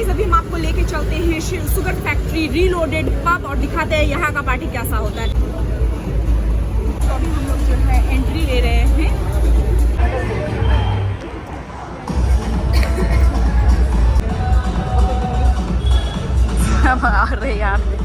अभी हम आपको लेके चलते हैं शुगर फैक्ट्री रीलोडेड पब और दिखाते हैं यहाँ का पार्टी कैसा होता है। तो अभी हम लोग जो है एंट्री ले रहे हैं। हम आ रहे हैं यार।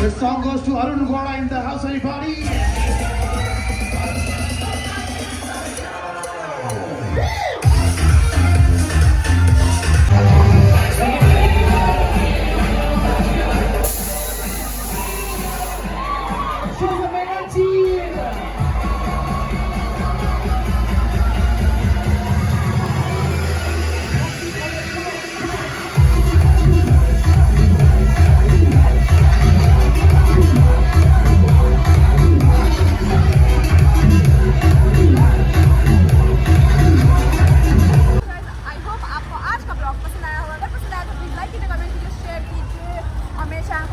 This song goes to Arun Gora in the house. Anybody?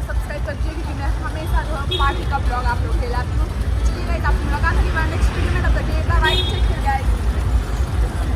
Subscribe कर दीजिए क्योंकि मैं हमेशा जो है पार्टी का ब्लॉग आप लोग के लाती हूँ। चलिए गाइस, आप मुलाकात होगी नेक्स्ट वीडियो में, तब तक bye bye, take care guys.